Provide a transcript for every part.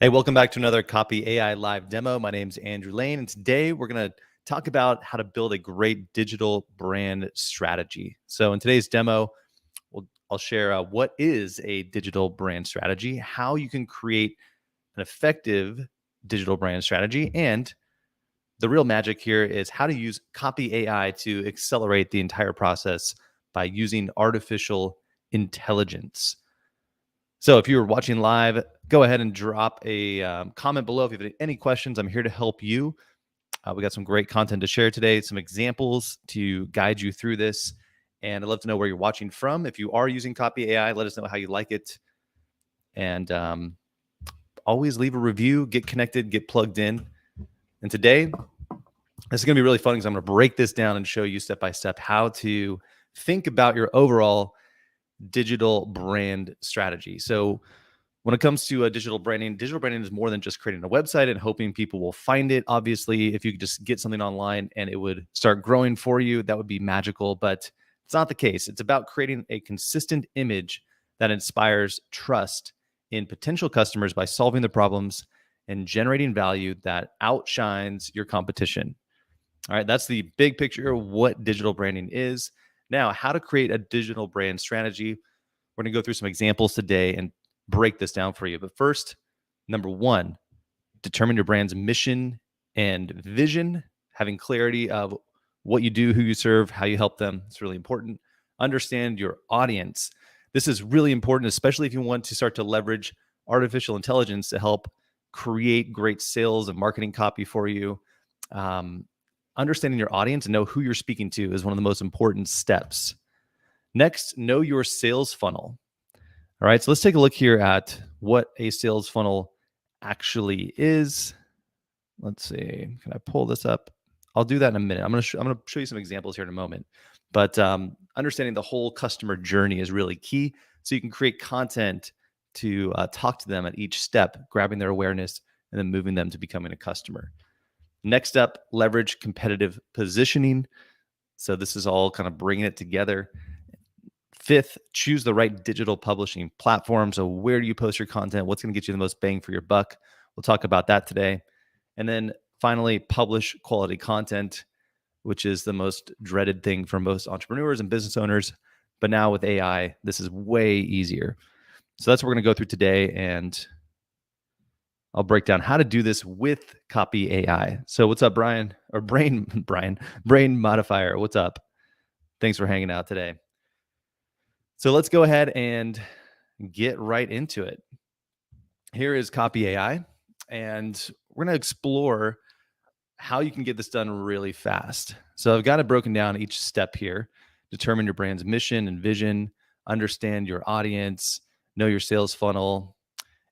Hey, welcome back to another Copy AI live demo. My name's Andrew Lane, and today we're going to talk about how to build a great digital brand strategy. So, in today's demo, I'll share what is a digital brand strategy, how you can create an effective digital brand strategy, and the real magic here is how to use Copy AI to accelerate the entire process by using artificial intelligence. So if you're watching live, go ahead and drop a comment below if you have any questions. I'm here to help you. We got some great content to share today, some examples to guide you through this. And I'd love to know where you're watching from. If you are using Copy AI, let us know how you like it. And always leave a review, get connected, get plugged in. And today, this is going to be really fun because I'm going to break this down and show you step by step how to think about your overall digital brand strategy. So when it comes to digital branding is more than just creating a website and hoping people will find it. Obviously, if you could just get something online and it would start growing for you, that would be magical, but it's not the case. It's about creating a consistent image that inspires trust in potential customers by solving the problems and generating value that outshines your competition. All right, that's the big picture of what digital branding is. Now, how to create a digital brand strategy. We're going to go through some examples today and break this down for you. But first, number one, determine your brand's mission and vision, having clarity of what you do, who you serve, how you help them. It's really important. Understand your audience. This is really important, especially if you want to start to leverage artificial intelligence to help create great sales and marketing copy for you. Understanding your audience and know who you're speaking to is one of the most important steps. Next, know your sales funnel. All right, so let's take a look here at what a sales funnel actually is. Let's see, can I pull this up? I'll do that in a minute. I'm going to show you some examples here in a moment. But understanding the whole customer journey is really key, so you can create content to talk to them at each step, grabbing their awareness and then moving them to becoming a customer. Next up, leverage competitive positioning. So this is all kind of bringing it together. Fifth, choose the right digital publishing platform. So where do you post your content? What's going to get you the most bang for your buck? We'll talk about that today. And then finally, publish quality content, which is the most dreaded thing for most entrepreneurs and business owners. But now with AI, this is way easier. So that's what we're going to go through today. And I'll break down how to do this with Copy AI. So what's up, Brian? Or Brain Modifier. What's up? Thanks for hanging out today. So let's go ahead and get right into it. Here is Copy AI, and we're going to explore how you can get this done really fast. So I've got it broken down each step here. Determine your brand's mission and vision, understand your audience, know your sales funnel,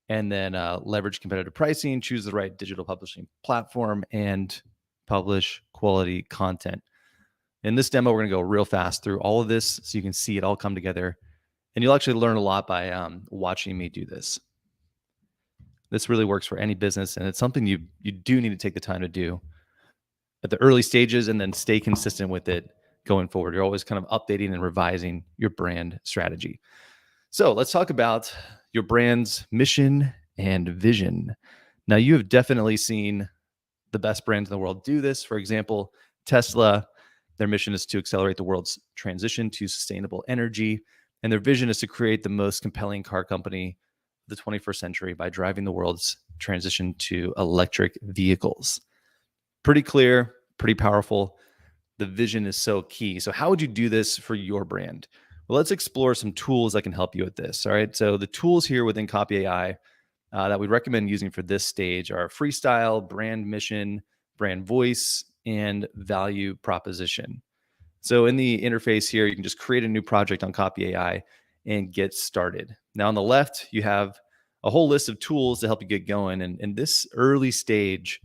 and then leverage competitive pricing, choose the right digital publishing platform, and publish quality content. In this demo, we're going to go real fast through all of this so you can see it all come together. And you'll actually learn a lot by watching me do this. This really works for any business, and it's something you do need to take the time to do at the early stages and then stay consistent with it going forward. You're always kind of updating and revising your brand strategy. So let's talk about your brand's mission and vision. Now, you have definitely seen the best brands in the world do this. For example, Tesla, their mission is to accelerate the world's transition to sustainable energy. And their vision is to create the most compelling car company of the 21st century by driving the world's transition to electric vehicles. Pretty clear, pretty powerful. The vision is so key. So how would you do this for your brand? Well, let's explore some tools that can help you with this. All right. So the tools here within Copy AI that we recommend using for this stage are freestyle, brand mission, brand voice, and value proposition. So in the interface here, you can just create a new project on Copy AI and get started. Now on the left, you have a whole list of tools to help you get going. And in this early stage,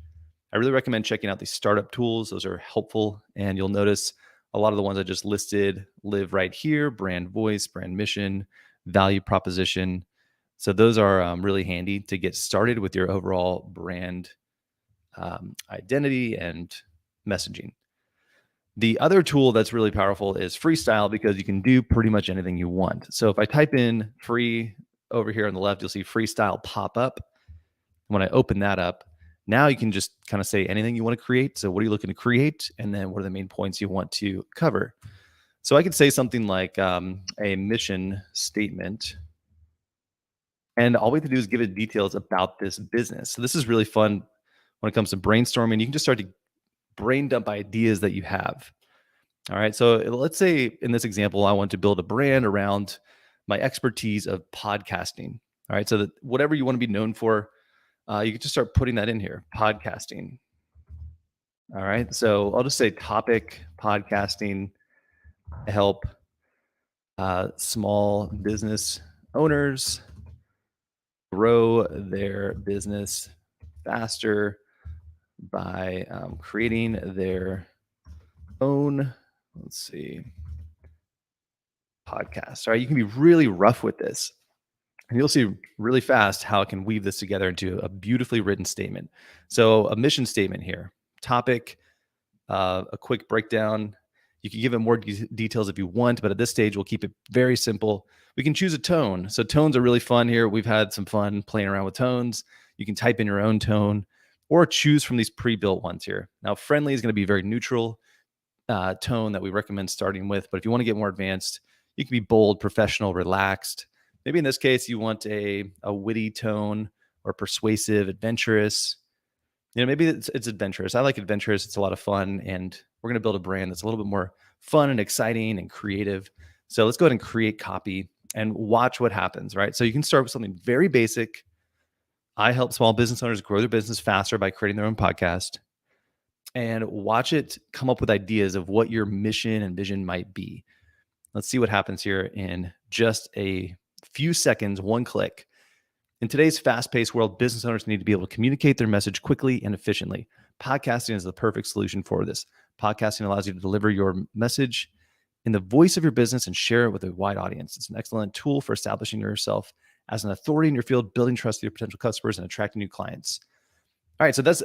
I really recommend checking out these startup tools. Those are helpful. And you'll notice a lot of the ones I just listed live right here: brand voice, brand mission, value proposition. So those are really handy to get started with your overall brand identity and messaging. The other tool that's really powerful is freestyle, because you can do pretty much anything you want. So if I type in free over here on the left, you'll see freestyle pop up. When I open that up, now you can just kind of say anything you want to create. So, what are you looking to create? And then, what are the main points you want to cover? So, I could say something like a mission statement. And all we have to do is give it details about this business. So, this is really fun when it comes to brainstorming. You can just start to brain dump ideas that you have. All right. So let's say in this example, I want to build a brand around my expertise of podcasting. All right. So that whatever you want to be known for, you can just start putting that in here, podcasting. All right. So I'll just say topic podcasting help small business owners grow their business faster by creating their own, let's see, podcast. All right. You can be really rough with this. And you'll see really fast how it can weave this together into a beautifully written statement. So, a mission statement here, topic, a quick breakdown. You can give it more details if you want, but at this stage, we'll keep it very simple. We can choose a tone. So, tones are really fun here. We've had some fun playing around with tones. You can type in your own tone or choose from these pre built ones here. Now, friendly is going to be very neutral tone that we recommend starting with. But if you want to get more advanced, you can be bold, professional, relaxed. Maybe in this case, you want a witty tone or persuasive, adventurous. Maybe it's adventurous. I like adventurous. It's a lot of fun. And we're going to build a brand that's a little bit more fun and exciting and creative. So let's go ahead and create copy and watch what happens, right? So you can start with something very basic. I help small business owners grow their business faster by creating their own podcast, and watch it come up with ideas of what your mission and vision might be. Let's see what happens here in just a few seconds, one click. In today's fast-paced world, business owners need to be able to communicate their message quickly and efficiently. Podcasting is the perfect solution for this. Podcasting allows you to deliver your message in the voice of your business and share it with a wide audience. It's an excellent tool for establishing yourself as an authority in your field, building trust with your potential customers, and attracting new clients. All right, so that's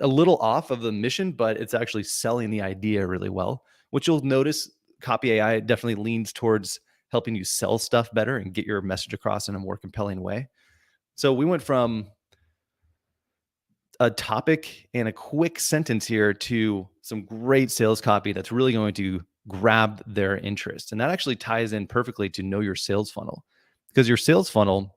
a little off of the mission, but it's actually selling the idea really well, which you'll notice Copy AI definitely leans towards helping you sell stuff better and get your message across in a more compelling way. So we went from a topic and a quick sentence here to some great sales copy that's really going to grab their interest. And that actually ties in perfectly to know your sales funnel, because your sales funnel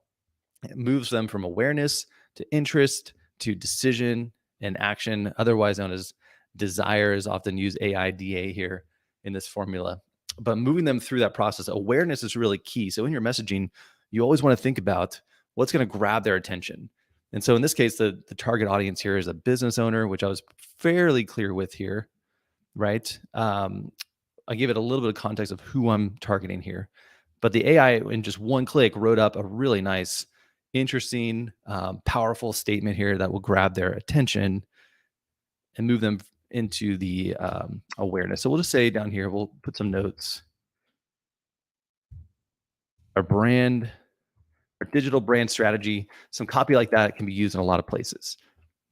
moves them from awareness to interest to decision and action, otherwise known as desire, is often used AIDA here in this formula. But moving them through that process, awareness is really key. So in your messaging, you always want to think about what's going to grab their attention. And so in this case, the target audience here is a business owner, which I was fairly clear with here, right? I gave it a little bit of context of who I'm targeting here. But the AI, in just one click, wrote up a really nice, interesting, powerful statement here that will grab their attention and move them into the awareness. So we'll just say down here, we'll put some notes. Our brand, our digital brand strategy, some copy like that can be used in a lot of places.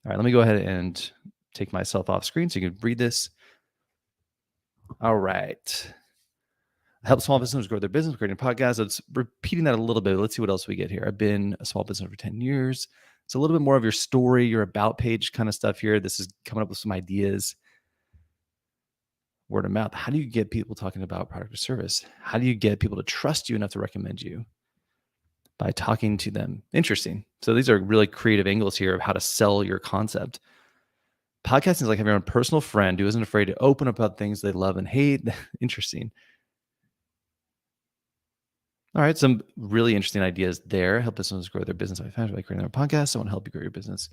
All right, let me go ahead and take myself off screen so you can read this. All right. Help small businesses grow their business, creating a podcast. Let's repeating that a little bit. Let's see what else we get here. I've been a small business for 10 years. It's a little bit more of your story, your about page kind of stuff here. This is coming up with some ideas. Word of mouth. How do you get people talking about product or service? How do you get people to trust you enough to recommend you? By talking to them. Interesting. So these are really creative angles here of how to sell your concept. Podcasting is like having your own personal friend who isn't afraid to open up about things they love and hate. Interesting. All right, some really interesting ideas there. Help businesses grow their business by creating their podcast. I want to help you grow your business.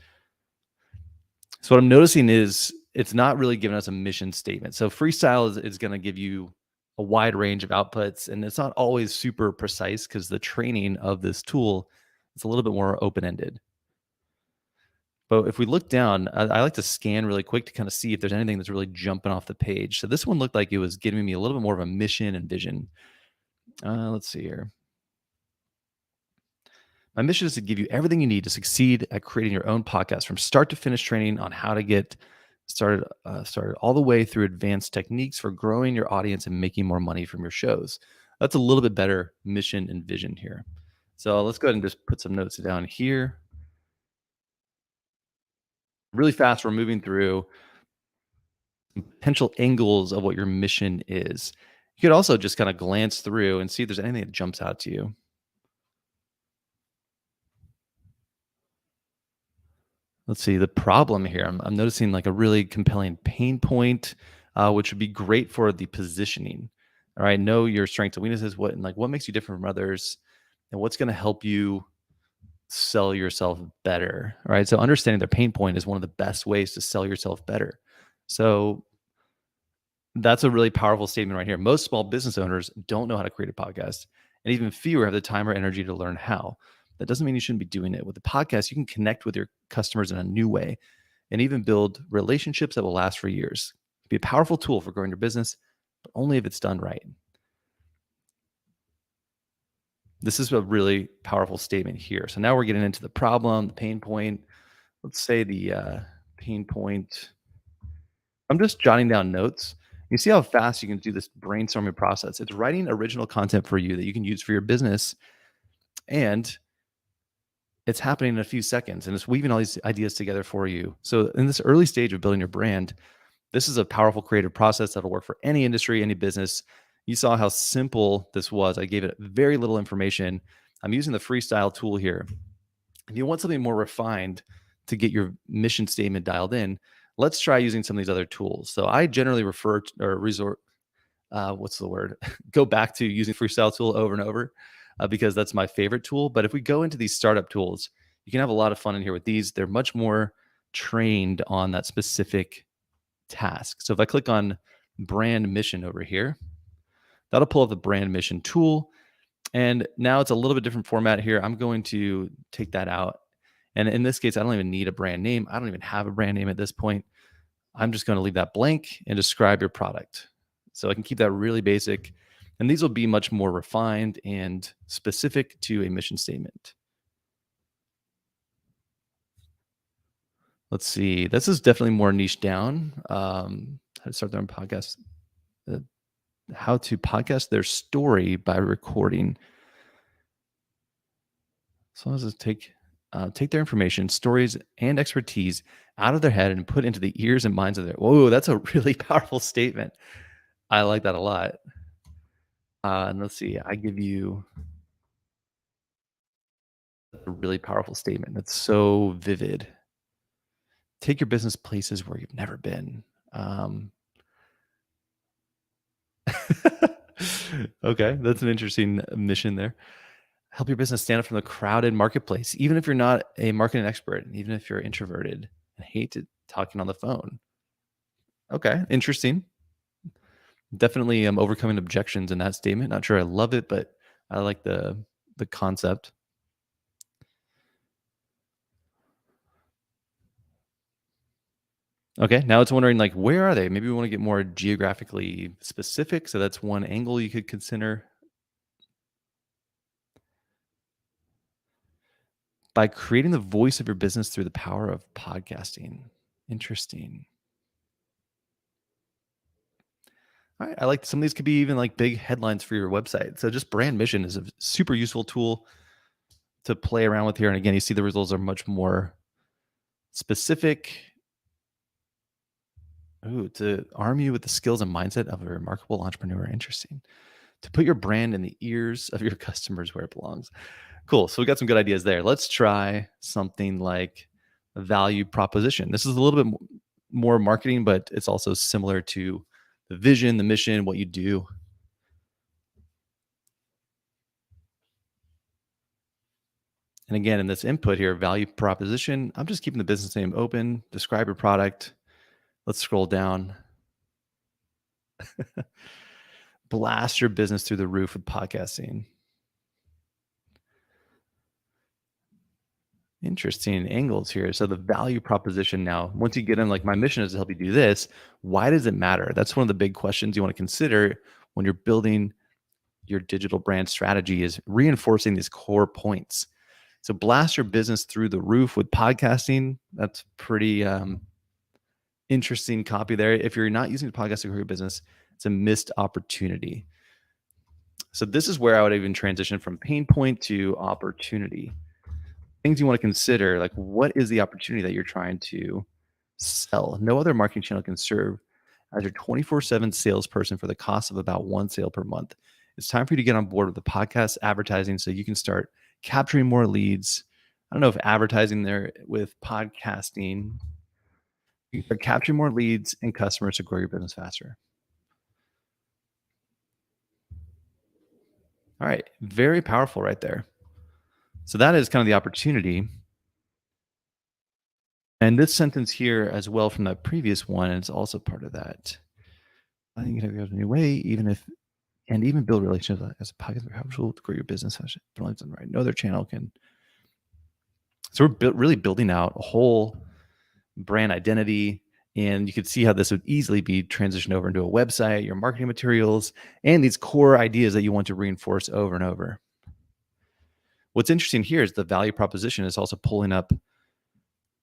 So what I'm noticing is it's not really giving us a mission statement. So freestyle is going to give you a wide range of outputs, and it's not always super precise because the training of this tool is a little bit more open-ended. But if we look down, I like to scan really quick to kind of see if there's anything that's really jumping off the page. So this one looked like it was giving me a little bit more of a mission and vision. Let's see here. My mission is to give you everything you need to succeed at creating your own podcast, from start to finish training on how to get started all the way through advanced techniques for growing your audience and making more money from your shows. That's a little bit better mission and vision here. So let's go ahead and just put some notes down here. Really fast, we're moving through potential angles of what your mission is. You could also just kind of glance through and see if there's anything that jumps out to you. Let's see the problem here. I'm noticing like a really compelling pain point, which would be great for the positioning. All right, know your strengths and weaknesses. What and like what makes you different from others, and what's going to help you sell yourself better. All right, so understanding their pain point is one of the best ways to sell yourself better. So that's a really powerful statement right here. Most small business owners don't know how to create a podcast, and even fewer have the time or energy to learn how. That doesn't mean you shouldn't be doing it. With the podcast, you can connect with your customers in a new way and even build relationships that will last for years. It'd be a powerful tool for growing your business, but only if it's done right. This is a really powerful statement here. So now we're getting into the problem, the pain point. Let's say the pain point. I'm just jotting down notes. You see how fast you can do this brainstorming process. It's writing original content for you that you can use for your business, and it's happening in a few seconds, and it's weaving all these ideas together for you. So in this early stage of building your brand, this is a powerful creative process that'll work for any industry, any business. You saw how simple this was. I gave it very little information. I'm using the freestyle tool here. If you want something more refined to get your mission statement dialed in, let's try using some of these other tools. So I generally refer to, or resort, what's the word? Go back to using freestyle tool over and over because that's my favorite tool. But if we go into these startup tools, you can have a lot of fun in here with these. They're much more trained on that specific task. So if I click on brand mission over here, that'll pull up the brand mission tool. And now it's a little bit different format here. I'm going to take that out. And in this case, I don't even need a brand name. I don't even have a brand name at this point. I'm just going to leave that blank and describe your product. So I can keep that really basic. And these will be much more refined and specific to a mission statement. Let's see. This is definitely more niche down. How to start their own podcast. Uh, how to podcast their story by recording. So let's just take their information, stories, and expertise out of their head and put into the ears and minds of their. Whoa, that's a really powerful statement. I like that a lot. And let's see. I give you a really powerful statement that's so vivid. Take your business places where you've never been. Okay, that's an interesting mission there. Help your business stand out from the crowded marketplace, even if you're not a marketing expert, even if you're introverted and hate talking on the phone. Okay, interesting. Definitely overcoming objections in that statement. Not sure I love it, but I like the concept. Okay, now it's wondering like where are they? Maybe we want to get more geographically specific. So that's one angle you could consider. By creating the voice of your business through the power of podcasting. Interesting. All right. I like some of these could be even like big headlines for your website. So just brand mission is a super useful tool to play around with here. And again, you see the results are much more specific. Ooh, to arm you with the skills and mindset of a remarkable entrepreneur. Interesting. To put your brand in the ears of your customers where it belongs. Cool. So we got some good ideas there. Let's try something like a value proposition. This is a little bit more marketing, but it's also similar to the vision, the mission, what you do. And again, in this input here, value proposition, I'm just keeping the business name open. Describe your product. Let's scroll down. Blast your business through the roof with podcasting. Interesting angles here. So the value proposition now, once you get in, like my mission is to help you do this. Why does it matter? That's one of the big questions you want to consider when you're building your digital brand strategy is reinforcing these core points. So blast your business through the roof with podcasting. That's pretty interesting copy there. If you're not using the podcast to grow your business, it's a missed opportunity. So this is where I would even transition from pain point to opportunity. Things you want to consider, like what is the opportunity that you're trying to Sell. No other marketing channel can serve as your 24/7 salesperson for the cost of about one sale per month. It's time for you to get on board with the podcast advertising so you can start capturing more leads. I don't know if advertising there with podcasting, you can start capturing more leads and customers to grow your business faster. All right. Very powerful right there. So that is kind of the opportunity. And this sentence here as well from the previous one, it's also part of that. I think you can have a new way, even if and even build relationships as a podcast helpful to grow your business. But only done right. No other channel can. So we're really building out a whole brand identity, and you could see how this would easily be transitioned over into a website, your marketing materials, and these core ideas that you want to reinforce over and over. What's interesting here is the value proposition is also pulling up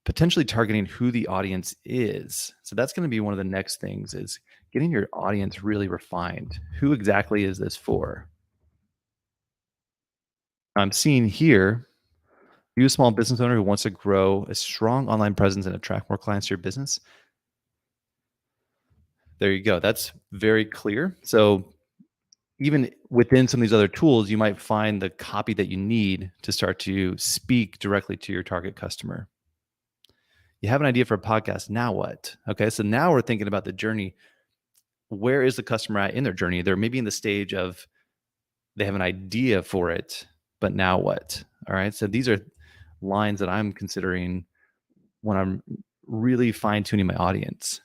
potentially targeting who the audience is. So that's going to be one of the next things is getting your audience really refined. Who exactly is this for? I'm seeing here, you a small business owner who wants to grow a strong online presence and attract more clients to your business. There you go. That's very clear. So even within some of these other tools, you might find the copy that you need to start to speak directly to your target customer. You have an idea for a podcast. Now what? Okay. So now we're thinking about the journey. Where is the customer at in their journey? They're maybe in the stage of they have an idea for it, but now what? All right. So these are lines that I'm considering when I'm really fine tuning my audience.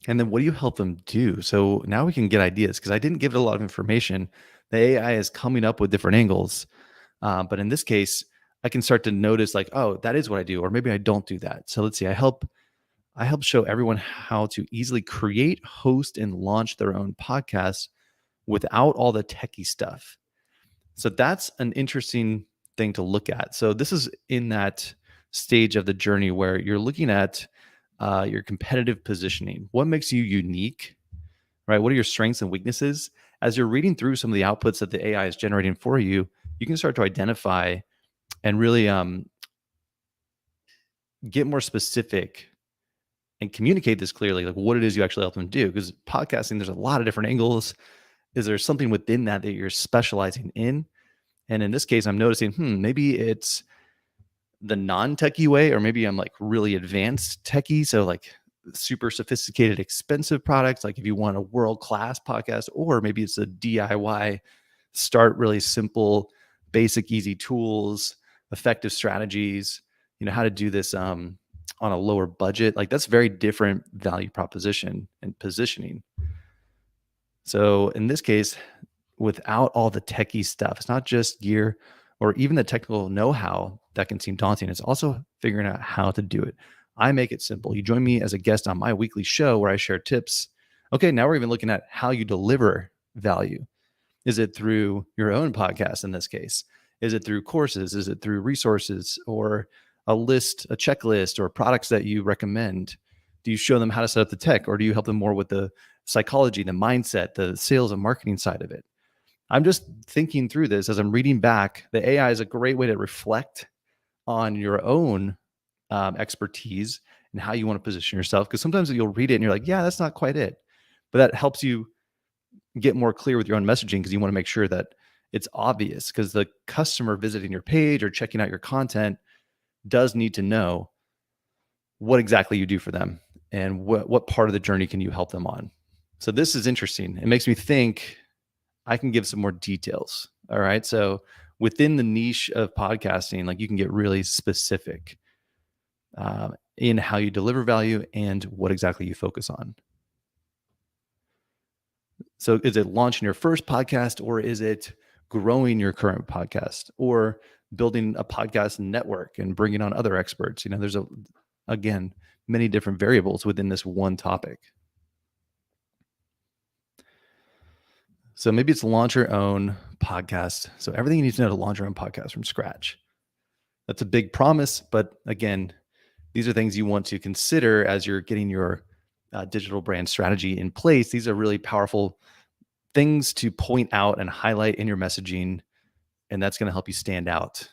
And then what do you help them do? So now we can get ideas because I didn't give it a lot of information. The AI is coming up with different angles. But in this case, I can start to notice like, oh, that is what I do, or maybe I don't do that. So let's see. I help show everyone how to easily create, host, and launch their own podcast without all the techie stuff. So that's an interesting thing to look at. So this is in that stage of the journey where you're looking at your competitive positioning. What makes you unique, right? What are your strengths and weaknesses? As you're reading through some of the outputs that the AI is generating for you, you can start to identify and really get more specific and communicate this clearly, like what it is you actually help them do. Because podcasting, there's a lot of different angles. Is there something within that that you're specializing in? And in this case, I'm noticing, maybe it's the non-techie way, or maybe I'm like really advanced techie. So like super sophisticated, expensive products. Like if you want a world-class podcast, or maybe it's a DIY, start really simple, basic, easy tools, effective strategies, how to do this on a lower budget. Like that's very different value proposition and positioning. So in this case, without all the techie stuff, it's not just gear or even the technical know-how that can seem daunting. It's also figuring out how to do it. I make it simple. You join me as a guest on my weekly show where I share tips. Okay, now we're even looking at how you deliver value. Is it through your own podcast in this case? Is it through courses? Is it through resources or a list, a checklist, or products that you recommend? Do you show them how to set up the tech, or do you help them more with the psychology, the mindset, the sales and marketing side of it? I'm just thinking through this as I'm reading back. The AI is a great way to reflect on your own expertise and how you want to position yourself. Because sometimes you'll read it and you're like, yeah, that's not quite it. But that helps you get more clear with your own messaging because you want to make sure that it's obvious, because the customer visiting your page or checking out your content does need to know what exactly you do for them and what part of the journey can you help them on. So this is interesting. It makes me think I can give some more details. All right. So within the niche of podcasting, like you can get really specific in how you deliver value and what exactly you focus on. So is it launching your first podcast, or is it growing your current podcast, or building a podcast network and bringing on other experts? There's again, many different variables within this one topic. So maybe it's launch your own podcast. So everything you need to know to launch your own podcast from scratch. That's a big promise, but again, these are things you want to consider as you're getting your digital brand strategy in place. These are really powerful things to point out and highlight in your messaging, and that's going to help you stand out.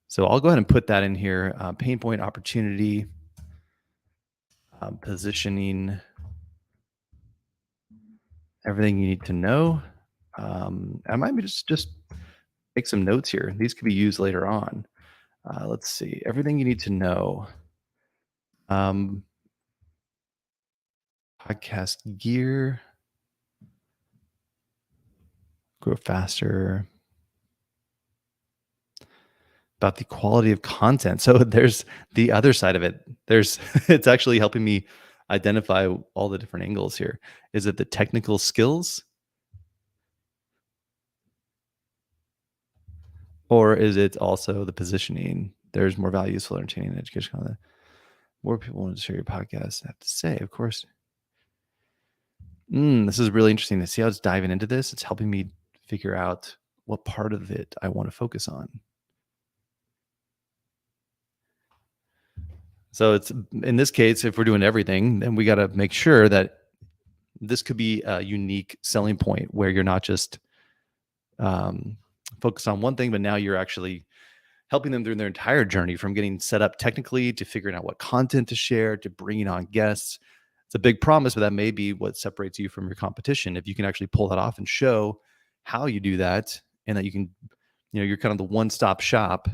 So I'll go ahead and put that in here. Pain point, opportunity, positioning, everything you need to know. I might be just make some notes here. These could be used later on. Let's see. Everything you need to know. Um, podcast gear, grow faster, about the quality of content. So there's the other side of it. There's it's actually helping me identify all the different angles here. Is it the technical skills, or is it also the positioning? There's more value, useful, entertaining, and educational content. More people want to share your podcast. I have to say, of course. This is really interesting to see how it's diving into this. It's helping me figure out what part of it I want to focus on. So it's in this case, if we're doing everything, then we got to make sure that this could be a unique selling point where you're not just um, focused on one thing, but now you're actually helping them through their entire journey from getting set up technically to figuring out what content to share to bringing on guests. It's a big promise, but that may be what separates you from your competition. If you can actually pull that off and show how you do that, and that you can, you're kind of the one-stop shop.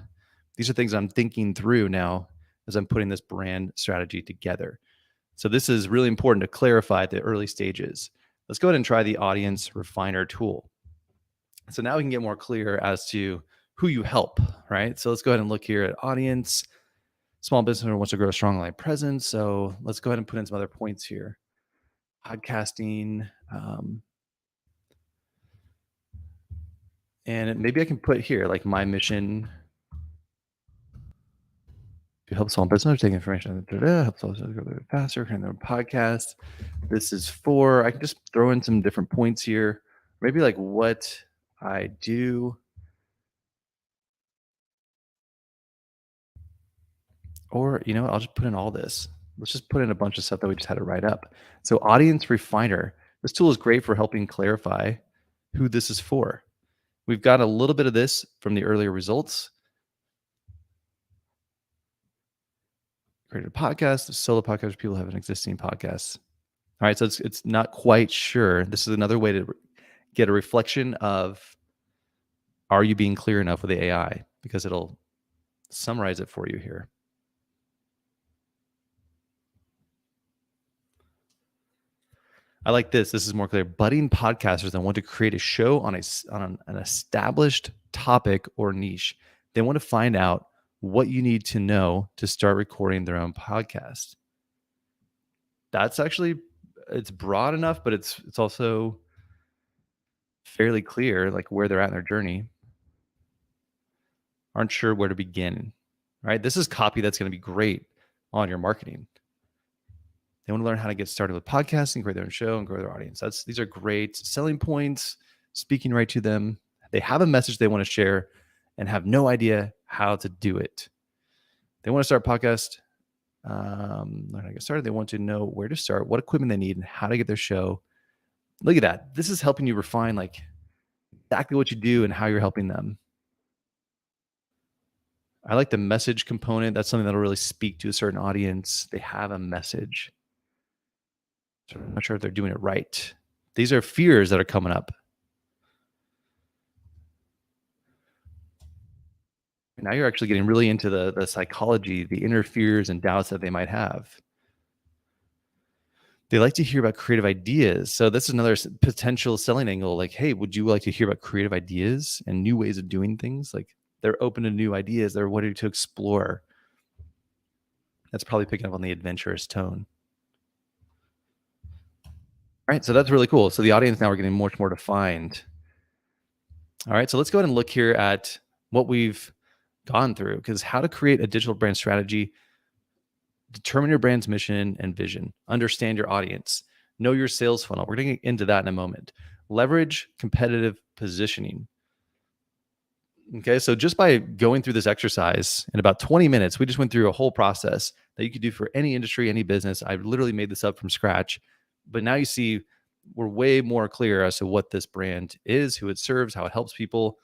These are things I'm thinking through now as I'm putting this brand strategy together. So this is really important to clarify at the early stages. Let's go ahead and try the audience refiner tool. So now we can get more clear as to who you help, right? So let's go ahead and look here at audience. Small business owner wants to grow a strong online presence. So let's go ahead and put in some other points here. Podcasting. And maybe I can put here like my mission to help small business owners take information, help small business grow faster, create their podcast. This is for, I can just throw in some different points here. Maybe like what I do, or you know what, I'll just put in all this. Let's just put in a bunch of stuff that we just had to write up. So audience refiner. This tool is great for helping clarify who this is for. We've got a little bit of this from the earlier results. Created a podcast, a solo podcast, people have an existing podcast. All right, so it's not quite sure. This is another way to get a reflection of, are you being clear enough with the AI? Because it'll summarize it for you here. I like this. This is more clear. Budding podcasters that want to create a show on an established topic or niche. They want to find out what you need to know to start recording their own podcast. That's actually, it's broad enough, but it's also fairly clear, like where they're at in their journey. Aren't sure where to begin, right? This is copy that's going to be great on your marketing. They want to learn how to get started with podcasting, create their own show, and grow their audience. These are great selling points, speaking right to them. They have a message they want to share and have no idea how to do it. They want to start a podcast, learn how to get started. They want to know where to start, what equipment they need, and how to get their show. Look at that. This is helping you refine like exactly what you do and how you're helping them. I like the message component. That's something that'll really speak to a certain audience. They have a message. So I'm not sure if they're doing it right. These are fears that are coming up. And now you're actually getting really into the psychology, the inner fears and doubts that they might have. They like to hear about creative ideas. So that's another potential selling angle. Like, hey, would you like to hear about creative ideas and new ways of doing things? Like they're open to new ideas. They're wanting to explore. That's probably picking up on the adventurous tone. All right, so that's really cool. So the audience now we're getting much more defined. All right, so let's go ahead and look here at what we've gone through, because how to create a digital brand strategy, determine your brand's mission and vision, understand your audience, know your sales funnel. We're going to get into that in a moment. Leverage competitive positioning. Okay, so just by going through this exercise in about 20 minutes, we just went through a whole process that you could do for any industry, any business. I literally made this up from scratch. But now you see we're way more clear as to what this brand is, who it serves, how it helps people,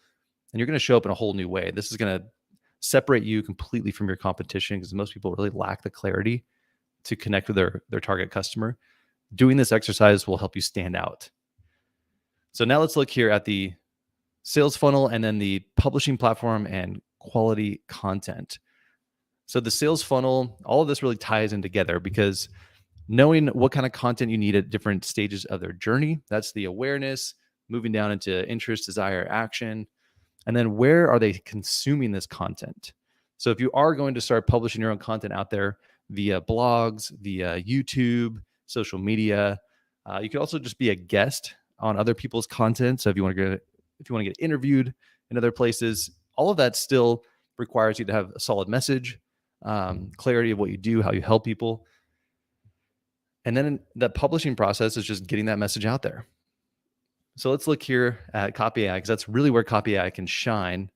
and you're going to show up in a whole new way. This is going to separate you completely from your competition, because most people really lack the clarity to connect with their target customer. Doing this exercise will help you stand out. So now let's look here at the sales funnel and then the publishing platform and quality content. So the sales funnel, all of this really ties in together, because knowing what kind of content you need at different stages of their journey, that's the awareness, moving down into interest, desire, action, and then where are they consuming this content? So if you are going to start publishing your own content out there via blogs, via YouTube, social media, you could also just be a guest on other people's content. So if you want to get interviewed in other places, all of that still requires you to have a solid message, clarity of what you do, how you help people. And then the publishing process is just getting that message out there. So let's look here at Copy AI, because that's really where Copy AI can shine,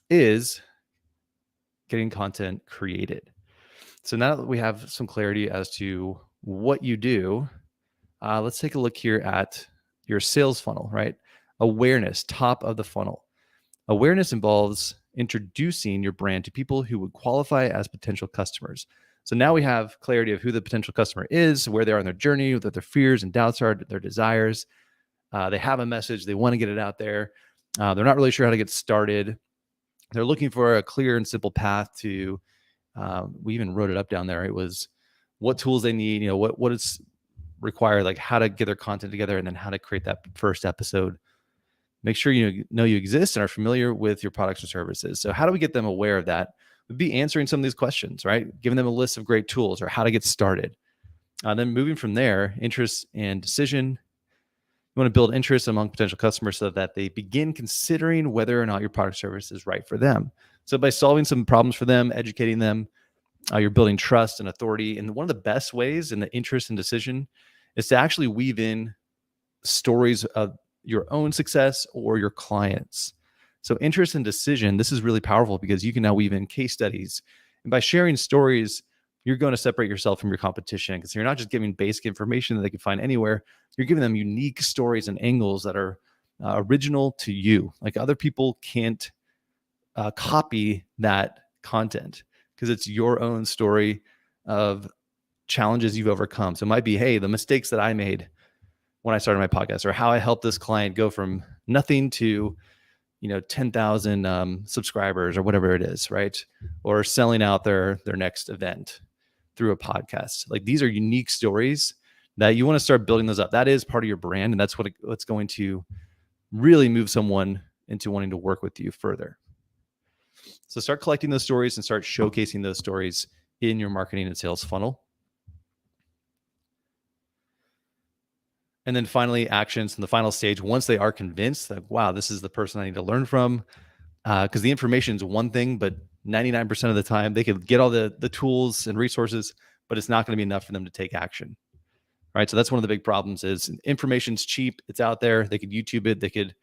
is getting content created. So now that we have some clarity as to what you do, let's take a look here at your sales funnel, right? Awareness, top of the funnel. Awareness involves introducing your brand to people who would qualify as potential customers. So now we have clarity of who the potential customer is, where they are in their journey, what their fears and doubts are, their desires. They have a message, they want to get it out there. They're not really sure how to get started. They're looking for a clear and simple path to, we even wrote it up down there. It was what tools they need, what is required, like how to get their content together, and then how to create that first episode. Make sure you know you exist and are familiar with your products or services. So how do we get them aware of that? We'd be answering some of these questions, right? Giving them a list of great tools or how to get started. Then moving from there, interest and decision. You want to build interest among potential customers so that they begin considering whether or not your product or service is right for them. So by solving some problems for them, educating them, you're building trust and authority. And one of the best ways in the interest and decision is to actually weave in stories of your own success or your clients. So interest and decision, this is really powerful because you can now weave in case studies. And by sharing stories, you're going to separate yourself from your competition, because you're not just giving basic information that they can find anywhere. You're giving them unique stories and angles that are original to you. Like other people can't copy that content, because it's your own story of challenges you've overcome. So it might be, hey, the mistakes that I made when I started my podcast, or how I helped this client go from nothing to 10,000 subscribers, or whatever it is, right? Or selling out their next event through a podcast. Like these are unique stories that you want to start building those up. That is part of your brand, and that's what's going to really move someone into wanting to work with you further. So start collecting those stories and start showcasing those stories in your marketing and sales funnel. And then finally, actions in the final stage, once they are convinced that, wow, this is the person I need to learn from, because the information is one thing, but 99% of the time they could get all the tools and resources, but it's not going to be enough for them to take action, right? So that's one of the big problems is information's cheap. It's out there. They could YouTube it. They could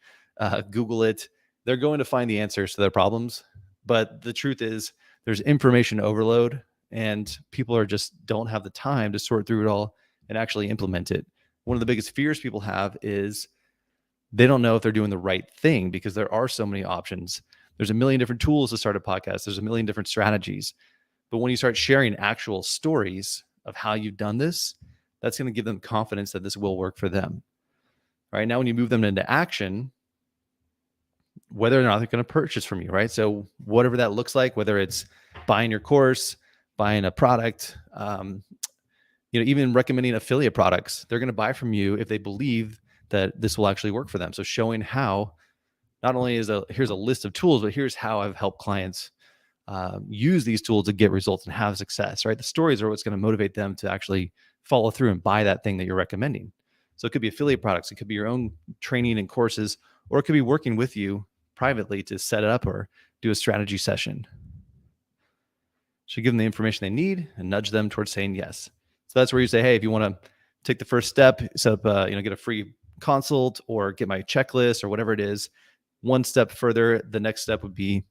Google it. They're going to find the answers to their problems. But the truth is there's information overload, and people don't have the time to sort through it all and actually implement it. One of the biggest fears people have is they don't know if they're doing the right thing, because there are so many options. There's a million different tools to start a podcast. There's a million different strategies. But when you start sharing actual stories of how you've done this, that's going to give them confidence that this will work for them. Right now, when you move them into action, whether or not they're going to purchase from you, right? So whatever that looks like, whether it's buying your course, buying a product, even recommending affiliate products, they're going to buy from you if they believe that this will actually work for them. So showing how, not only here's a list of tools, but here's how I've helped clients use these tools to get results and have success, right? The stories are what's going to motivate them to actually follow through and buy that thing that you're recommending. So it could be affiliate products, it could be your own training and courses, or it could be working with you privately to set it up or do a strategy session. So give them the information they need and nudge them towards saying yes. So that's where you say, hey, if you want to take the first step, set up, get a free consult or get my checklist or whatever it is. One step further, the next step would be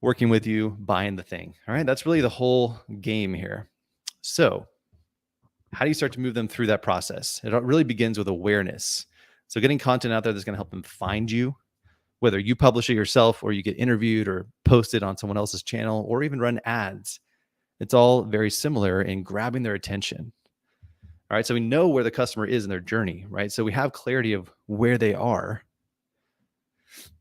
working with you, buying the thing. All right. That's really the whole game here. So how do you start to move them through that process? It really begins with awareness. So getting content out there that's going to help them find you, whether you publish it yourself or you get interviewed or posted on someone else's channel or even run ads. It's all very similar in grabbing their attention. All right. So we know where the customer is in their journey, right? So we have clarity of where they are,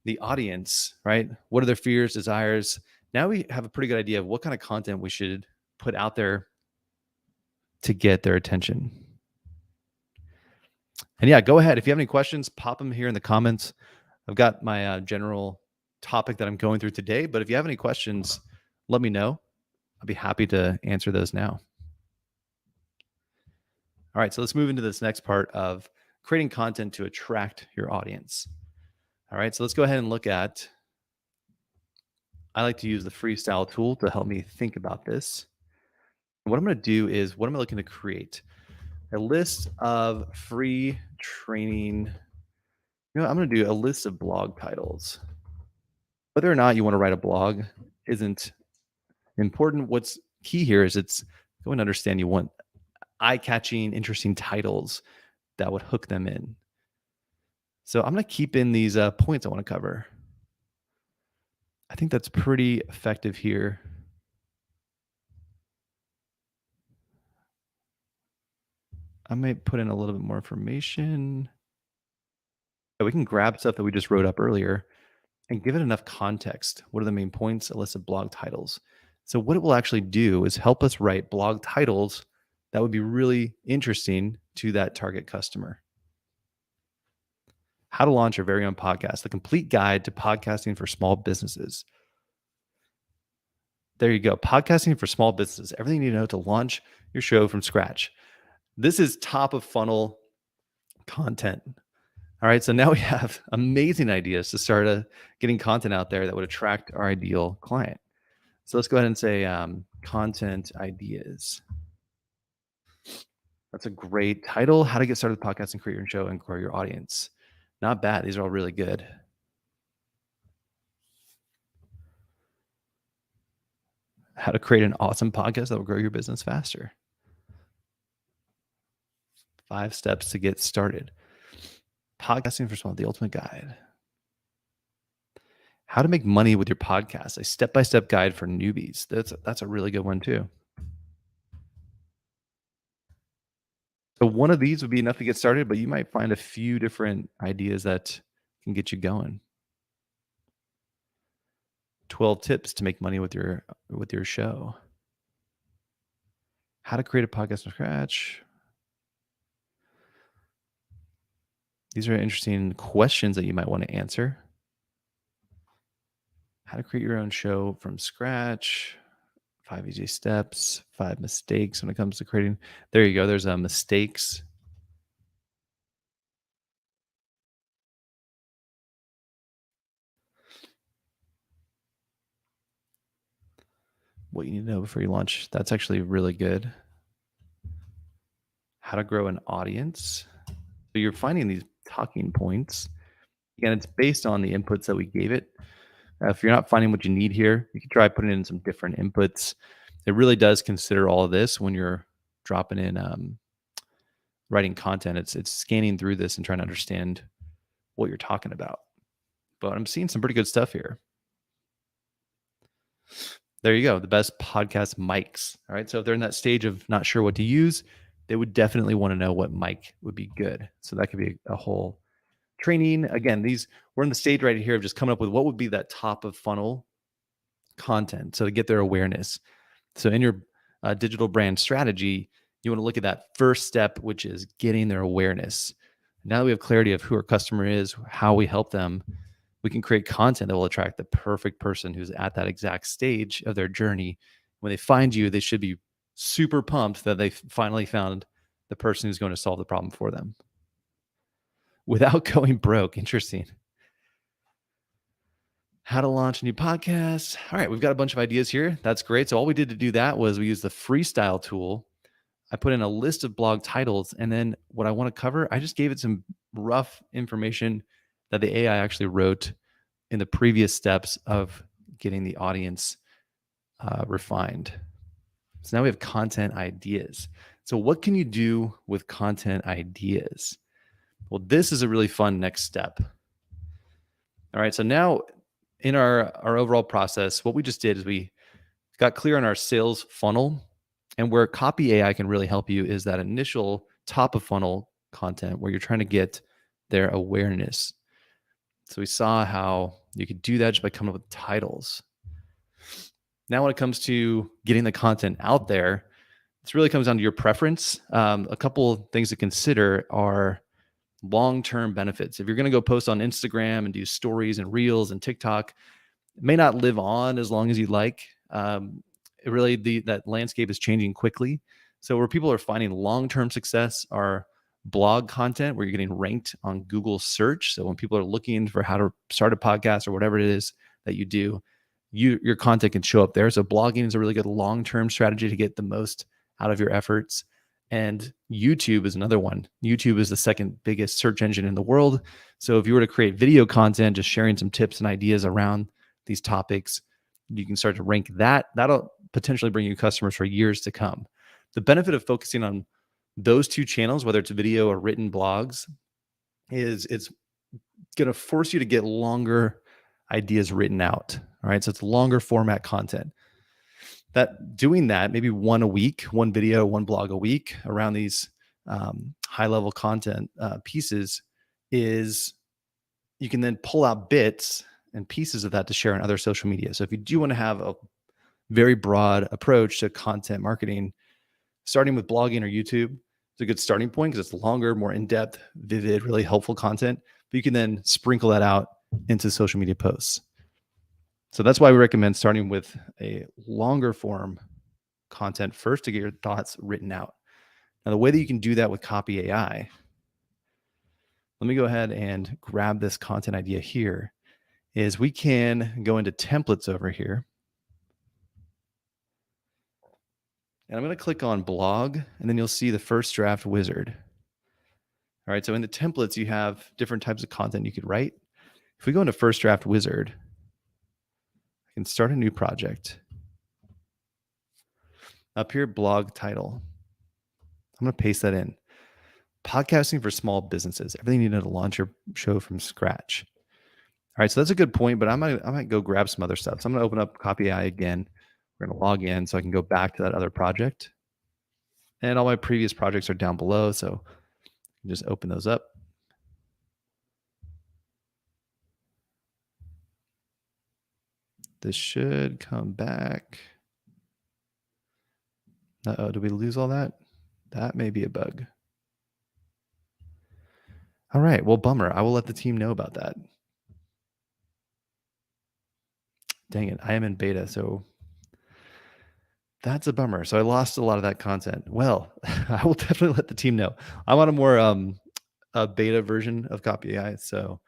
the audience, right? What are their fears, desires? Now we have a pretty good idea of what kind of content we should put out there to get their attention. And yeah, go ahead. If you have any questions, pop them here in the comments. I've got my general topic that I'm going through today, but if you have any questions, let me know. I'll be happy to answer those now. All right, so let's move into this next part of creating content to attract your audience. All right, so let's go ahead and look at, I like to use the freestyle tool to help me think about this. What I'm going to do is, what am I looking to create? A list of free training. I'm going to do a list of blog titles. Whether or not you want to write a blog isn't important. What's key here is it's going to understand you want eye-catching, interesting titles that would hook them in. So I'm going to keep in these points I want to cover. I think that's pretty effective here. I might put in a little bit more information. We can grab stuff that we just wrote up earlier and give it enough context. What are the main points? A list of blog titles. So what it will actually do is help us write blog titles that would be really interesting to that target customer. How to launch your very own podcast, the complete guide to podcasting for small businesses. There you go. Podcasting for small businesses. Everything you need to know to launch your show from scratch. This is top of funnel content. All right. So now we have amazing ideas to start getting content out there that would attract our ideal client. So let's go ahead and say content ideas. That's a great title. How to get started with podcasting, create your own show, and grow your audience. Not bad. These are all really good. How to create an awesome podcast that will grow your business faster. 5 steps to get started. Podcasting for small, the ultimate guide. How to make money with your podcast, a step-by-step guide for newbies. That's a really good one too. So one of these would be enough to get started, but you might find a few different ideas that can get you going. 12 tips to make money with your show. How to create a podcast from scratch. These are interesting questions that you might want to answer. How to create your own show from scratch. 5 easy steps, 5 mistakes when it comes to creating. There you go. There's mistakes. What you need to know before you launch. That's actually really good. How to grow an audience. So you're finding these talking points. Again, it's based on the inputs that we gave it. If you're not finding what you need here, you can try putting in some different inputs. It really does consider all of this when you're dropping in writing content. It's scanning through this and trying to understand what you're talking about. But I'm seeing some pretty good stuff here. There you go. The best podcast mics. All right. So if they're in that stage of not sure what to use, they would definitely want to know what mic would be good. So that could be a whole training. Again, we're in the stage right here of just coming up with what would be that top of funnel content. So to get their awareness. So in your digital brand strategy, you want to look at that first step, which is getting their awareness. Now that we have clarity of who our customer is, how we help them, we can create content that will attract the perfect person who's at that exact stage of their journey. When they find you, they should be super pumped that they finally found the person who's going to solve the problem for them without going broke. Interesting. How to launch a new podcast. All right, we've got a bunch of ideas here. That's great. So all we did to do that was we used the freestyle tool. I put in a list of blog titles, and then what I want to cover, I just gave it some rough information that the AI actually wrote in the previous steps of getting the audience refined. So now we have content ideas. So what can you do with content ideas? Well, this is a really fun next step. All right. So now in our overall process, what we just did is we got clear on our sales funnel, and where copy AI can really help you is that initial top of funnel content where you're trying to get their awareness. So we saw how you could do that just by coming up with titles. Now, when it comes to getting the content out there, it really comes down to your preference. A couple of things to consider are long-term benefits. If you're going to go post on Instagram and do stories and reels and TikTok, it may not live on as long as you'd like. It really that landscape is changing quickly. So where people are finding long-term success are blog content where you're getting ranked on Google search. So when people are looking for how to start a podcast or whatever it is that you do, your content can show up there. So blogging is a really good long-term strategy to get the most out of your efforts. And YouTube is another one. YouTube is the second biggest search engine in the world. So if you were to create video content, just sharing some tips and ideas around these topics, you can start to rank that. That'll potentially bring you customers for years to come. The benefit of focusing on those two channels, whether it's video or written blogs, is it's going to force you to get longer ideas written out. All right. So it's longer format content. Doing that, maybe one a week, one video, one blog a week around these high level content pieces, is you can then pull out bits and pieces of that to share on other social media. So if you do want to have a very broad approach to content marketing, starting with blogging or YouTube is a good starting point because it's longer, more in-depth, vivid, really helpful content. But you can then sprinkle that out into social media posts. So that's why we recommend starting with a longer form content first to get your thoughts written out. Now, the way that you can do that with Copy AI, let me go ahead and grab this content idea here, is we can go into templates over here. And I'm going to click on blog, and then you'll see the first draft wizard. All right, so in the templates, you have different types of content you could write. If we go into first draft wizard, I can start a new project. Up here, blog title. I'm going to paste that in. Podcasting for small businesses. Everything you need to launch your show from scratch. All right, so that's a good point, but I might go grab some other stuff. So I'm going to open up Copy AI again. We're going to log in so I can go back to that other project. And all my previous projects are down below, so I can just open those up. This should come back. Uh-oh, did we lose all that? That may be a bug. All right, well, bummer. I will let the team know about that. Dang it, I am in beta, so that's a bummer. So I lost a lot of that content. Well, I will definitely let the team know. I'm on a more a beta version of Copy AI, so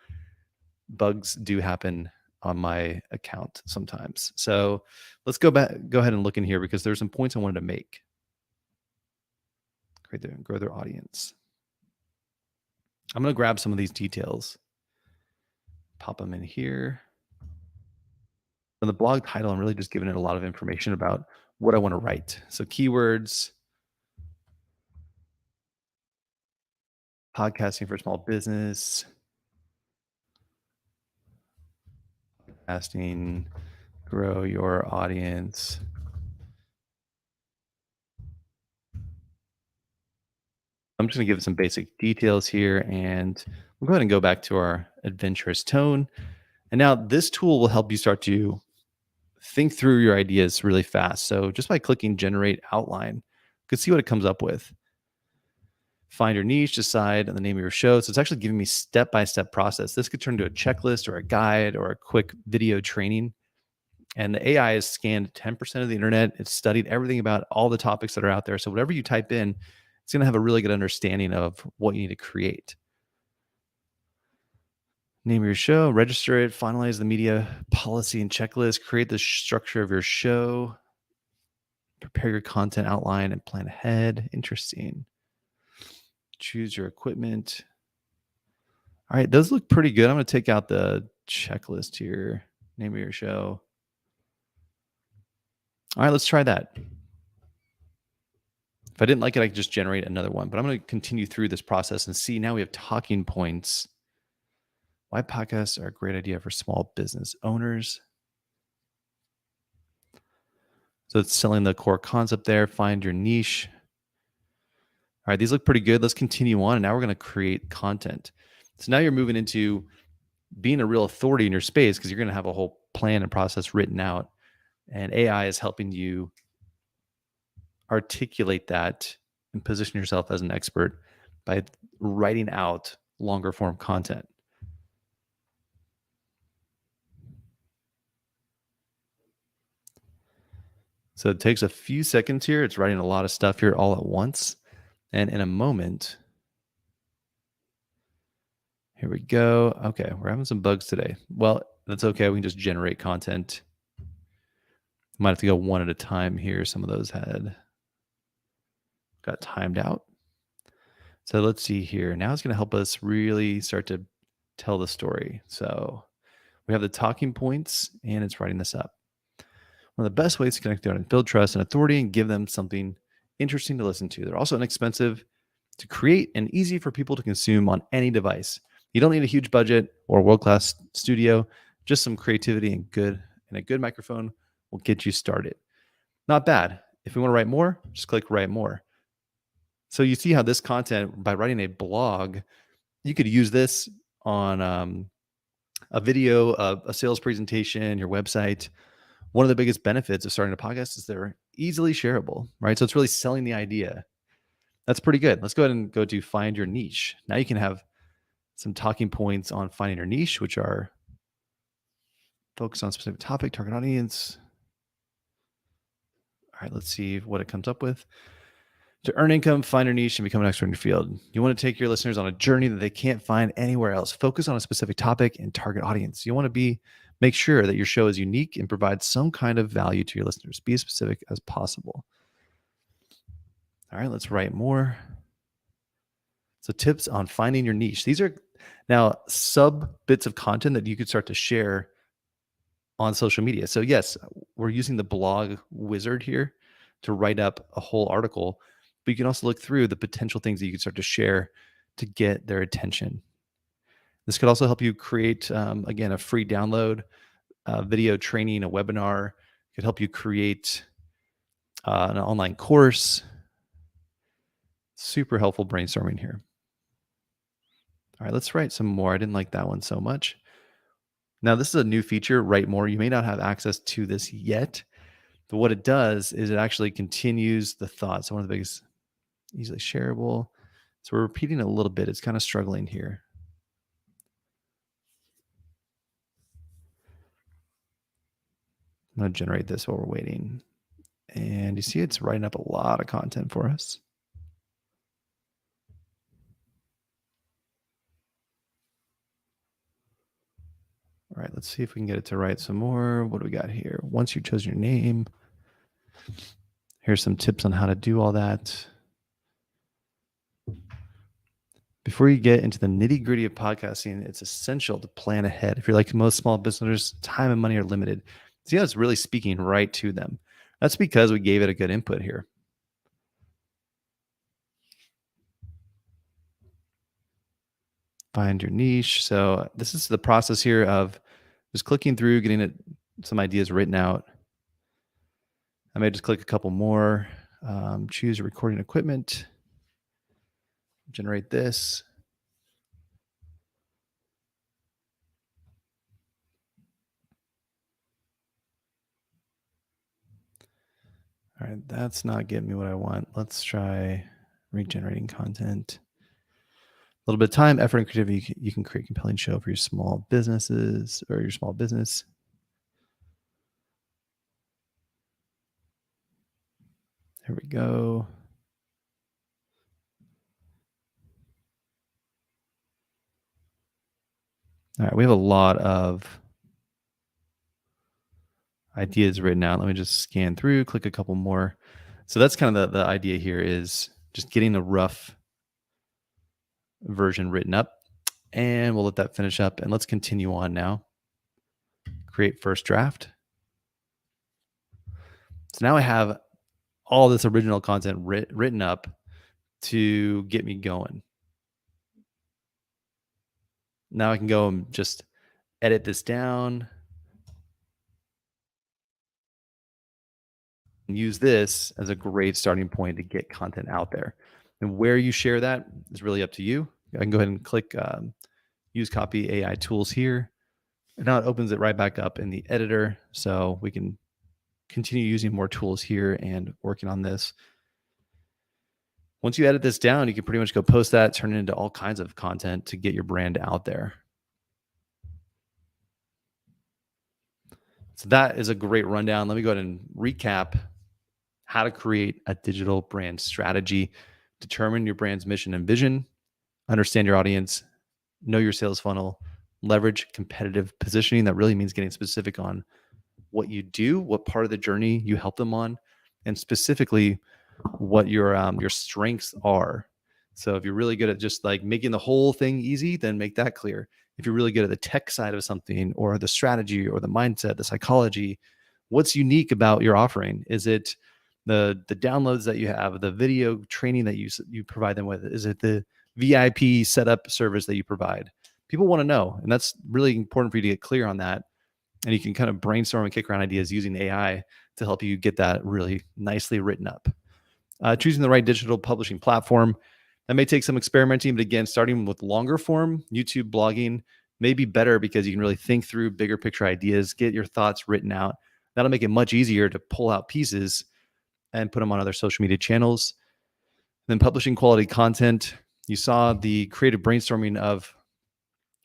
bugs do happen on my account sometimes. So let's go ahead and look in here because there's some points I wanted to make. Right there, grow their audience. I'm going to grab some of these details, pop them in here. On the blog title, I'm really just giving it a lot of information about what I want to write. So keywords, podcasting for small business, podcasting, grow your audience. I'm just going to give it some basic details here, and we'll go ahead and go back to our adventurous tone. And now this tool will help you start to think through your ideas really fast. So just by clicking generate outline, you can see what it comes up with. Find your niche, decide on the name of your show. So it's actually giving me step-by-step process. This could turn into a checklist or a guide or a quick video training. And the AI has scanned 10% of the internet. It's studied everything about all the topics that are out there. So whatever you type in, it's going to have a really good understanding of what you need to create. Name of your show, register it, finalize the media policy and checklist, create the structure of your show, prepare your content outline and plan ahead. Interesting. Choose your equipment. All right, those look pretty good. I'm going to take out the checklist here. Name of your show. All right, let's try that. If I didn't like it, I could just generate another one. But I'm going to continue through this process and see now we have talking points Why podcasts are a great idea for small business owners. So it's selling the core concept there. Find your niche. All right, these look pretty good. Let's continue on. And now we're going to create content. So now you're moving into being a real authority in your space because you're going to have a whole plan and process written out. And AI is helping you articulate that and position yourself as an expert by writing out longer form content. So it takes a few seconds here. It's writing a lot of stuff here all at once. And in a moment, here we go. Okay, we're having some bugs today. Well, that's okay. We can just generate content. Might have to go one at a time here. Some of those got timed out. So let's see here. Now it's going to help us really start to tell the story. So we have the talking points and it's writing this up. One of the best ways to connect with the audience, build trust and authority, and give them something interesting to listen to. They're also inexpensive to create and easy for people to consume on any device. You don't need a huge budget or a world-class studio. Just some creativity and a good microphone will get you started. Not bad. If we want to write more, just click write more. So you see how this content, by writing a blog, you could use this on a video, a sales presentation, your website. One of the biggest benefits of starting a podcast is they're easily shareable, right? So it's really selling the idea. That's pretty good. Let's go ahead and go to find your niche. Now you can have some talking points on finding your niche, which are focus on a specific topic, target audience. All right, let's see what it comes up with. To earn income, find your niche and become an expert in your field. You want to take your listeners on a journey that they can't find anywhere else. Focus on a specific topic and target audience. You want to make sure that your show is unique and provides some kind of value to your listeners. Be as specific as possible. All right, let's write more. So tips on finding your niche. These are now sub bits of content that you could start to share on social media. So yes, we're using the blog wizard here to write up a whole article, but you can also look through the potential things that you can start to share to get their attention. This could also help you create, again, a free download, video training, a webinar. It could help you create an online course. Super helpful brainstorming here. All right, let's write some more. I didn't like that one so much. Now, this is a new feature, write more. You may not have access to this yet, but what it does is it actually continues the thought. So one of the biggest, easily shareable. So we're repeating a little bit. It's kind of struggling here. I'm going to generate this while we're waiting. And you see it's writing up a lot of content for us. All right, let's see if we can get it to write some more. What do we got here? Once you chose your name, here's some tips on how to do all that. Before you get into the nitty gritty of podcasting, it's essential to plan ahead. If you're like most small businesses, time and money are limited. See how it's really speaking right to them. That's because we gave it a good input here. Find your niche. So this is the process here of just clicking through, getting some ideas written out. I may just click a couple more. Choose recording equipment. Generate this. All right, that's not getting me what I want. Let's try regenerating content. A little bit of time, effort, and creativity. You can create a compelling show for your small businesses or your small business. Here we go. All right, we have a lot of ideas written out. Let me just scan through, click a couple more. So that's kind of the idea here is just getting a rough version written up, and we'll let that finish up. And let's continue on now. Create first draft. So now I have all this original content written up to get me going. Now I can go and just edit this down and use this as a great starting point to get content out there. And where you share that is really up to you. I can go ahead and click use copy AI tools here. And now it opens it right back up in the editor. So we can continue using more tools here and working on this. Once you edit this down, you can pretty much go post that, turn it into all kinds of content to get your brand out there. So that is a great rundown. Let me go ahead and recap how to create a digital brand strategy, determine your brand's mission and vision, understand your audience, know your sales funnel, leverage competitive positioning. That really means getting specific on what you do, what part of the journey you help them on, and specifically what your strengths are. So if you're really good at just like making the whole thing easy, then make that clear. If you're really good at the tech side of something or the strategy or the mindset, the psychology, what's unique about your offering? Is it the downloads that you have, the video training that you provide them with? Is it the VIP setup service that you provide? People want to know, and that's really important for you to get clear on that. And you can kind of brainstorm and kick around ideas using AI to help you get that really nicely written up. Choosing the right digital publishing platform. That may take some experimenting, but again, starting with longer form, YouTube blogging may be better because you can really think through bigger picture ideas, get your thoughts written out. That'll make it much easier to pull out pieces and put them on other social media channels. Then publishing quality content. You saw the creative brainstorming of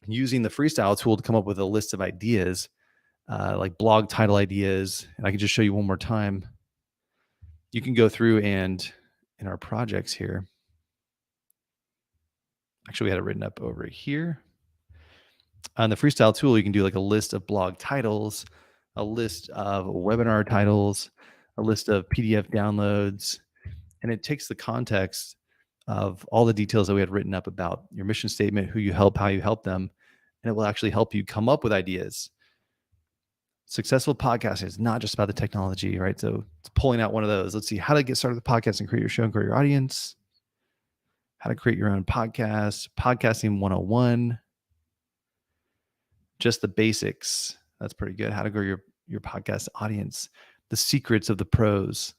using the freestyle tool to come up with a list of ideas, like blog title ideas. And I can just show you one more time. You can go through and in our projects here, actually we had it written up over here. On the freestyle tool, you can do like a list of blog titles, a list of webinar titles, a list of PDF downloads, and it takes the context of all the details that we had written up about your mission statement, who you help, how you help them, and it will actually help you come up with ideas. Successful podcasting is not just about the technology, right? So it's pulling out one of those. Let's see how to get started with podcast and create your show and grow your audience, how to create your own podcast, podcasting 101, just the basics. That's pretty good. How to grow your podcast audience, the secrets of the pros,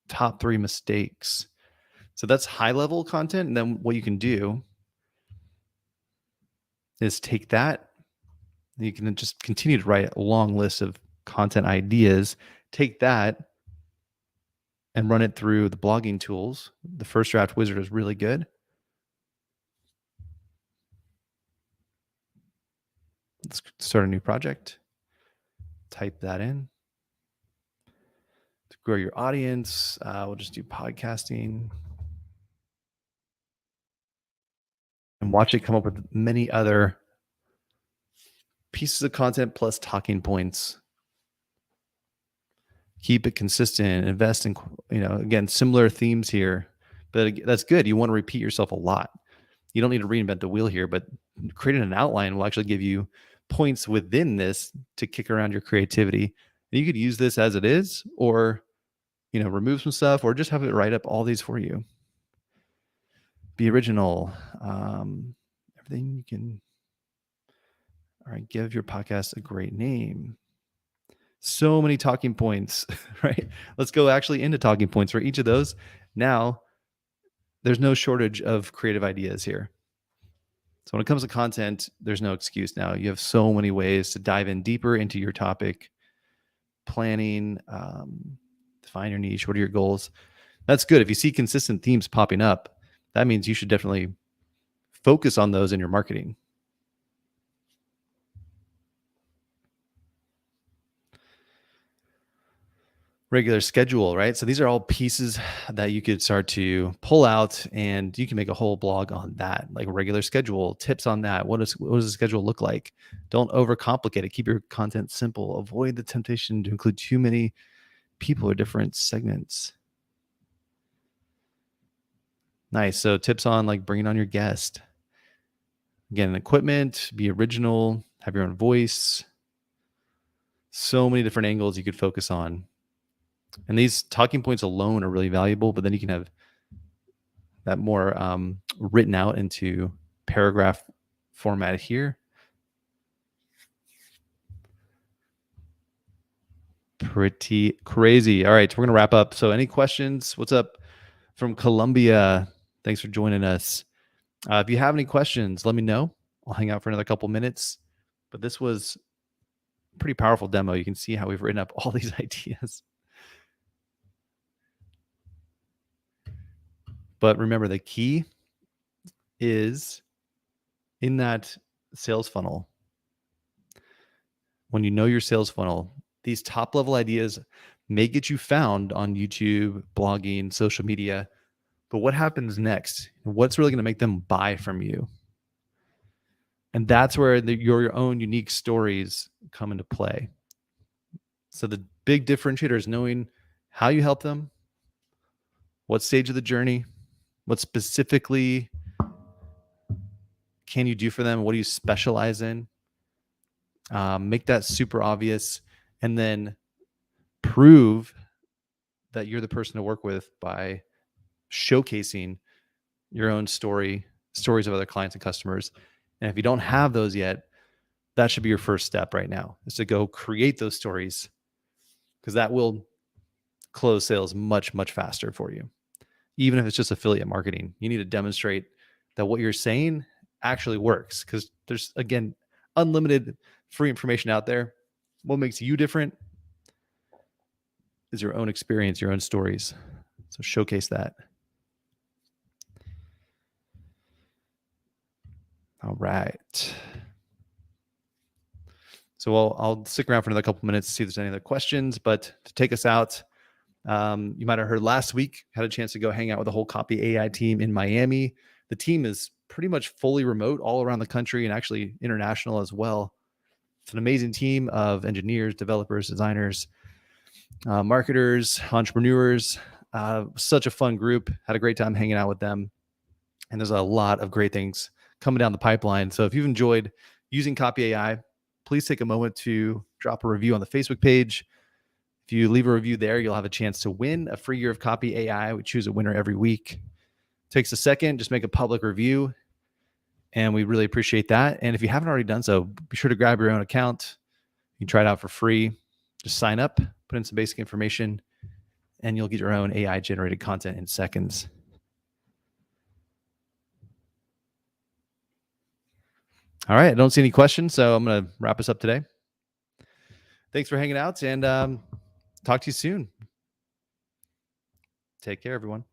top 3 mistakes. So that's high level content. And then what you can do is take that, and you can just continue to write a long list of content ideas. Take that and run it through the blogging tools. The First Draft Wizard is really good. Let's start a new project. Type that in. To grow your audience, we'll just do podcasting. And watch it come up with many other pieces of content plus talking points. Keep it consistent, invest in, again, similar themes here, but that's good. You want to repeat yourself a lot. You don't need to reinvent the wheel here, but creating an outline will actually give you points within this to kick around your creativity. And you could use this as it is, or, remove some stuff, or just have it write up all these for you. Be original. Everything you can. All right, give your podcast a great name. So many talking points, right? Let's go actually into talking points for each of those. Now, there's no shortage of creative ideas here. So when it comes to content, there's no excuse now. You have so many ways to dive in deeper into your topic, planning, define your niche. What are your goals? That's good. If you see consistent themes popping up, that means you should definitely focus on those in your marketing. Regular schedule, right? So these are all pieces that you could start to pull out, and you can make a whole blog on that, like regular schedule, tips on that. What does the schedule look like? Don't overcomplicate it. Keep your content simple. Avoid the temptation to include too many people or different segments. Nice. So tips on like bringing on your guest. Again, equipment, be original, have your own voice. So many different angles you could focus on. And these talking points alone are really valuable, but then you can have that more written out into paragraph format here. pretty crazy. All right, we're gonna wrap up. So, any questions? What's up from Colombia? Thanks for joining us. If you have any questions, let me know. I'll hang out for another couple minutes. But this was a pretty powerful demo. You can see how we've written up all these ideas. But remember, the key is in that sales funnel. When you know your sales funnel, these top level ideas may get you found on YouTube, blogging, social media. But what happens next? What's really going to make them buy from you? And that's where your own unique stories come into play. So the big differentiator is knowing how you help them, what stage of the journey, what specifically can you do for them, what do you specialize in. Make that super obvious, and then prove that you're the person to work with by showcasing your own stories of other clients and customers. And if you don't have those yet, that should be your first step right now, is to go create those stories, because that will close sales much, much faster for you. Even if it's just affiliate marketing, you need to demonstrate that what you're saying actually works, because there's, again, unlimited free information out there. What makes you different is your own experience, your own stories. So showcase that. All right. So I'll stick around for another couple minutes to see if there's any other questions. But to take us out, you might have heard last week, had a chance to go hang out with the whole Copy AI team in Miami. The team is pretty much fully remote all around the country, and actually international as well. It's an amazing team of engineers, developers, designers, marketers, entrepreneurs. Such a fun group. Had a great time hanging out with them. And there's a lot of great things coming down the pipeline. So if you've enjoyed using Copy AI, please take a moment to drop a review on the Facebook page. If you leave a review there, you'll have a chance to win a free year of Copy AI. We choose a winner every week. Takes a second, just make a public review, and we really appreciate that. And if you haven't already done so, be sure to grab your own account. You can try it out for free. Just sign up, put in some basic information, and you'll get your own AI generated content in seconds. All right, I don't see any questions, so I'm going to wrap us up today. Thanks for hanging out, and talk to you soon. Take care, everyone.